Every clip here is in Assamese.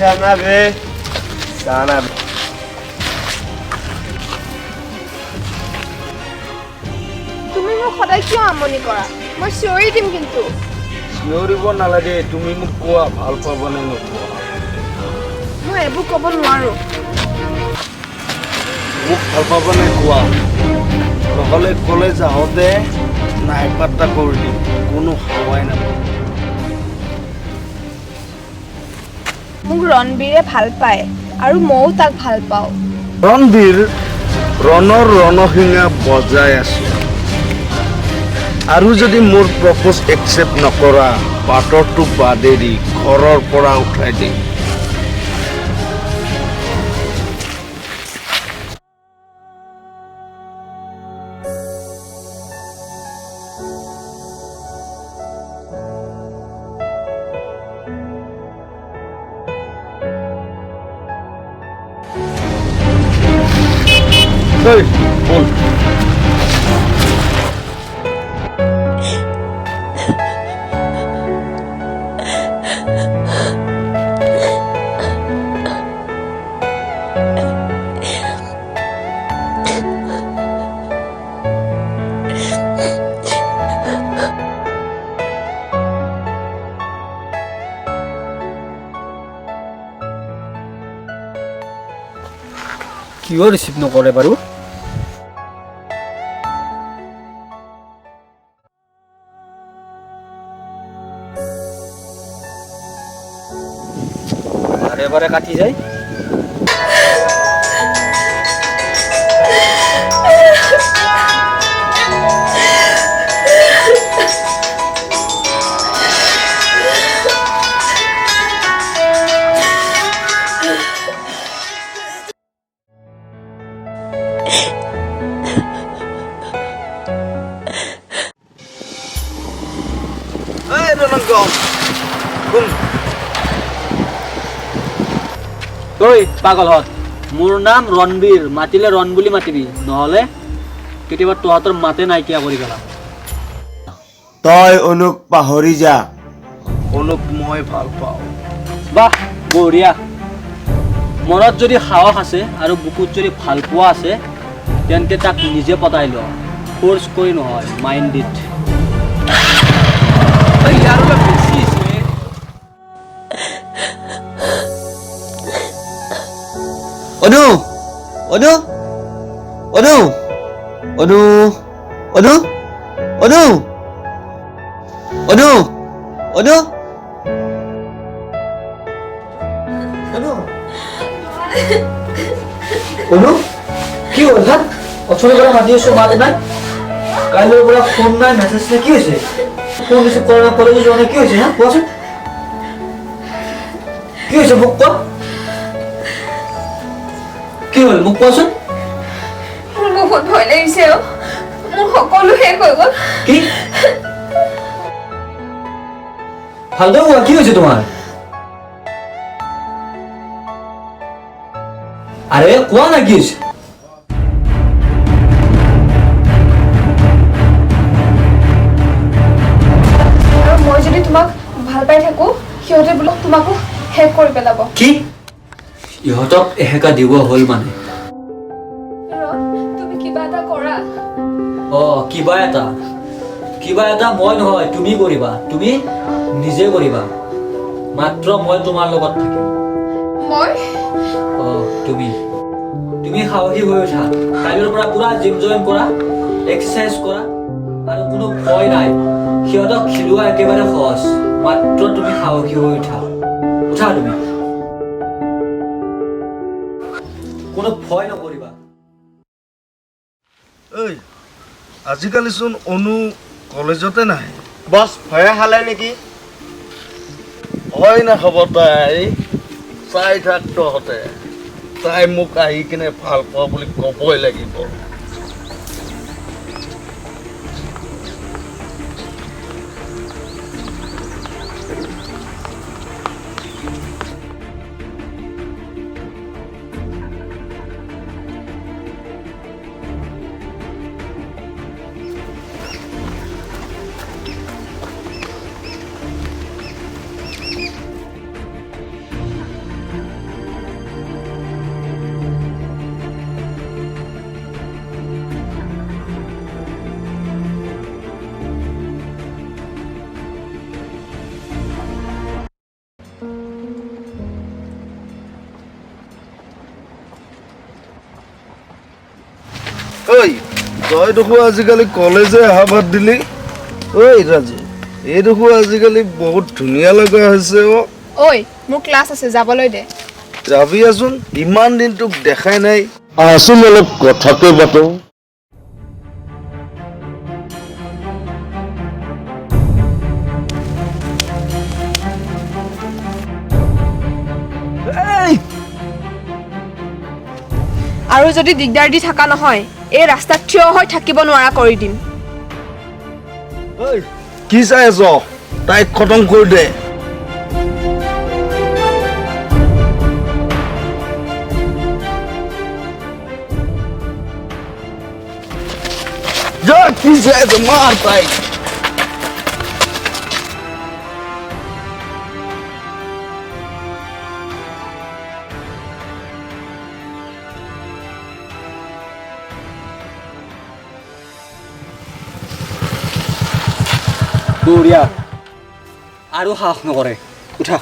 জানাবে জানাবে তুমি মোক সদায় কিয় আমনি কৰা মই চিঞৰি দিম কিন্তু চিঞৰিব নালাগে তুমি মোক কোৱা ভাল পাবনে নোপোৱা মই এইবোৰ ক'ব নোৱাৰো মোক ভাল পাবনে কোৱা নহ'লে কলেজ আহোঁতে নাই পাত্তা কৰি দিম কোনো হাৱাই নাপাব মোক ৰণবীৰে ভাল পায় আৰু ময়ো তাক ভাল পাওঁ ৰণবীৰ ৰণৰ ৰণসিঙা বজাই আছো আৰু যদি মোৰ প্ৰপ'জ একচেপ্ট নকৰা বাটৰটো বাদেৰি ঘৰৰ পৰা উঠাই দিম বল কিয় ৰিচিভ নকৰে বাৰু বাৰে বাৰে কাটি যায় ঐ পাগলহঁত মোৰ নাম ৰণবীৰ মাতিলে ৰণ বুলি মাতিবি নহ'লে কেতিয়াবা তহঁতৰ মাতে নাইকিয়া কৰি পেলাম তই অনুক পাহৰি যা অনুক মই ভাল পাওঁ বাহ বঢ়িয়া মনত যদি সাহস আছে আৰু বুকুত যদি ভাল পোৱা আছে তেন্তে তাক নিজে পতাই ল ফ'ৰ্চ কৰি নহয় মাইণ্ডেড ইয়াৰ অলপ বেছি হৈছে অনু অনু অনু অনু অনু অনু অনু অনু অনু অনু কি হ'ল হা অথনিৰ পৰা মাতি আছো মাত নাই কাইলৈৰ পৰা ফোন নাই মেছেজ নাই কি হৈছে ফোন ৰিচিভ কৰা নাই কলেজত যোৱা নাই কি হৈছে হা কোৱাচোন কি হৈছে মোক কোৱা কি হ'ল মোক কোৱাচোন মোৰ বহুত ভয় লাগিছে মোৰ সকলো শেষ হৈ গ'ল কি ভালদৰে কোৱা কি হৈছে তোমাৰ আৰে কোৱা না কি হৈছে আৰু মই যদি তোমাক ভাল পাই থাকো সিহঁতে বোলো তোমাকো শেষ কৰি পেলাব কি ইহঁতক এহেকা দিব হ'ল মানে ৰণ তুমি কিবা এটা কৰা কিবা এটা মই নহয় তুমি কৰিবা তুমি নিজে কৰিবা মাত্ৰ মই তোমাৰ লগত থাকিম মই তুমি তুমি সাহসী হৈ উঠা কাইলৈৰ পৰা পুৰা জিম জইন কৰা এক্সাৰচাইজ কৰা আৰু কোনো ভয় নাই সিহঁতক খেলোৱা একেবাৰে সহজ মাত্ৰ তুমি সাহসী হৈ উঠা তুমি কোনো ভয় নকৰিবা ঐ আজিকালিচোন অনু কলেজতে নাহে বছ ভয়ে খালে নেকি হয় নাখাব তাই চাই থাক তহঁতে তাই মোক আহি কিনে ভাল পোৱা বুলি ক'বই লাগিব ঐ তই দেখোন আজিকালি কলেজে অহা বাদ দিলি ঐ ৰাজু এই দেখোন আজিকালি বহুত ধুনীয়া লগা হৈছে ঐ মোৰ ক্লাছ আছে যাবলৈ দে যাবি আছোন ইমান দিন তোক দেখাই নাই আছোন অলপ কথাকে পাতো আৰু যদি দিগদাৰ দি থকা নহয় এই ৰাস্তাত থিয় হৈ থাকিব নোৱাৰা কৰি দিম ঐ কি চাই আছ তাইক খতম কৰি দে যা কি চাই আছ মাৰ তাইক বঢ়িয়া আৰু সাহস নকৰে উঠা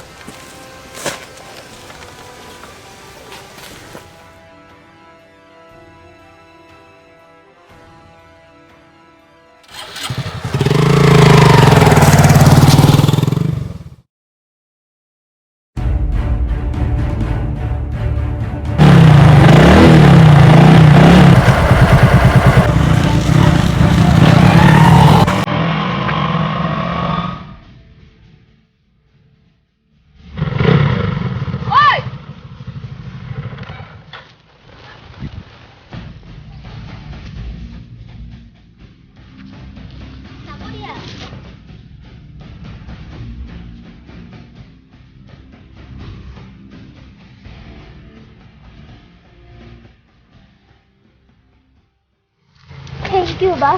Thank you, ba?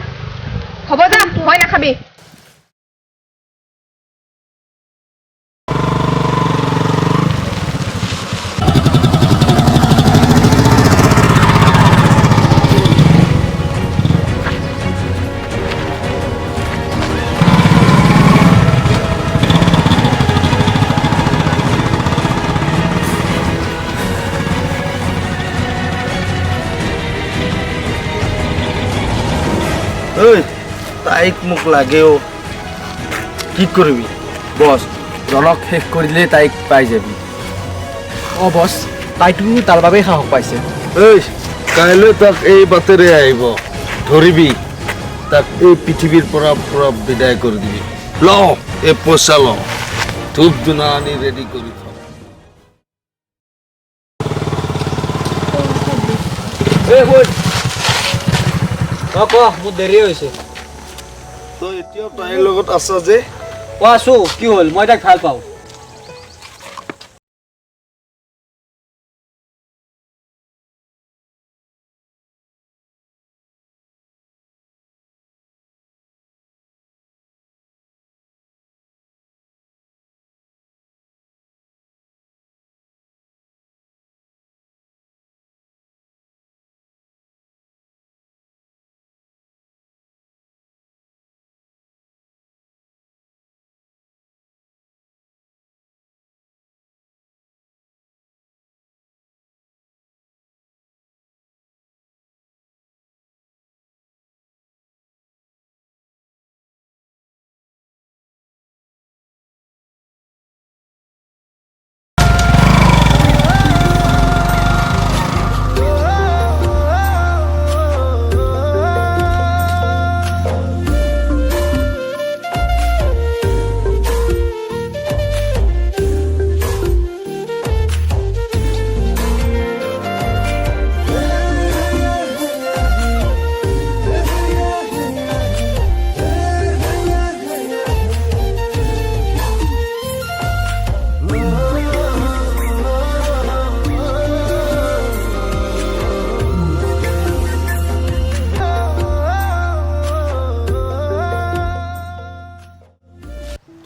হ'ব যা ভয় নাখাবি ঐ তাইক মোক লাগেও কি কৰিবি বছ জনক শেষ কৰি দিলে তাইক পাই যাবি অঁ বছ তাইতো তাৰ বাবেই সাহস পাইছে ঐ কাইলৈ তাক এই বাটেৰে আহিব ধৰিবি তাক এই পৃথিৱীৰ পৰা পুৰা বিদায় কৰি দিবি ল এই পইচা ল ধূপ ধূনা আনি ৰেডি কৰি থ অঁ ক মোৰ দেৰি হৈছে তই এতিয়াও তাইৰ লগত আছা যে অঁ আছোঁ কি হ'ল মই তাইক ভাল পাওঁ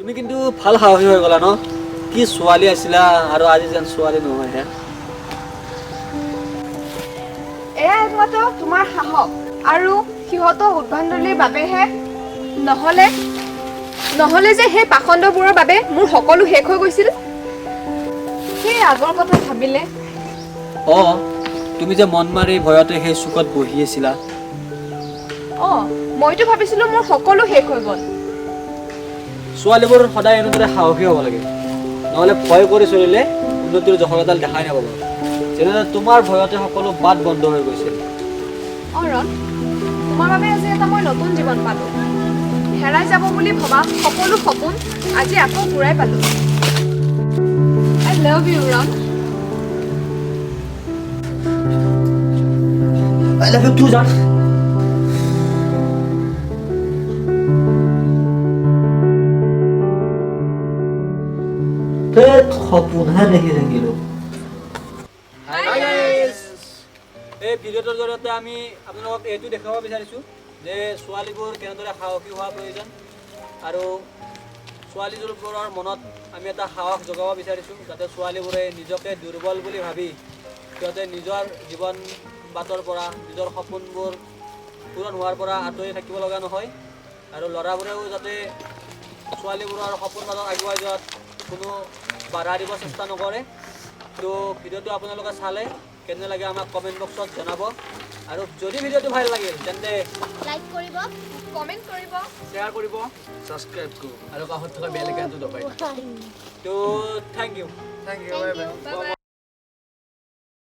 তুমি কিন্তু ভাল সাহসী হৈ গ'লা ন কি ছোৱালী আছিলা আৰু আজি যেন ছোৱালী নহয় হে এয়া একমাত্ৰ তোমাৰ সাহস আৰু সিহঁতৰ উদ্ভণ্ডলিৰ বাবেহে নহলে যে সেই পাখণ্ডবোৰৰ বাবে মোৰ সকলো শেষ হৈ গৈছিল সেই আগৰ কথা ভাবিলে অঁ তুমি যে মন মাৰি ভয়তে সেই চুকত বহি আছিলা অঁ মইতো ভাবিছিলোঁ মোৰ সকলো শেষ হৈ গ'ল। ছোৱালীবোৰ সদায় এনেদৰে সাহসী হ'ব লাগে, নহ'লে ভয় কৰি চলিলে উন্নতিৰ জখলাডাল দেখাই নাপাব। যেনেদৰে তোমাৰ ভয়তে সকলো বাট বন্ধ হৈ গৈছিল। অঁ ৰণ, তোমাৰ বাবে আজি এটা মই নতুন জীৱন পালোঁ। হেৰাই যাব বুলি ভবা সকলো সপোন আজি আকৌ ঘূৰাই পালোঁ। আই লাভ ইউ ৰণ। I love you too, John. সপোনহে দেখি থাকিলোঁ। এই ভিডিঅ'টোৰ জৰিয়তে আমি আপোনালোকক এইটো দেখাব বিচাৰিছোঁ যে ছোৱালীবোৰ কেনেদৰে সাহসী হোৱা প্ৰয়োজন, আৰু ছোৱালীবোৰৰ মনত আমি এটা সাহস যোগাব বিচাৰিছোঁ যাতে ছোৱালীবোৰে নিজকে দুৰ্বল বুলি ভাবি সিহঁতে নিজৰ জীৱন বাটৰ পৰা, নিজৰ সপোনবোৰ পূৰণ হোৱাৰ পৰা আঁতৰি থাকিব লগা নহয়, আৰু ল'ৰাবোৰেও যাতে ছোৱালীবোৰৰ সপোন বাটত আগুৱাই যোৱাত কোনো বাধা দিব চেষ্টা নকৰে। তো ভিডিঅ'টো আপোনালোকে চালে কেনে লাগে আমাক কমেণ্ট বক্সত জনাব, আৰু যদি ভিডিঅ'টো ভাল লাগিল তেন্তে লাইক কৰিব, কমেণ্ট কৰিব, শ্বেয়াৰ কৰিব, ছাবস্ক্ৰাইব কৰোঁ। আৰু কাষত থকা বেল আইকনটো দবাই দিব। তো thank you. Thank you. Bye by.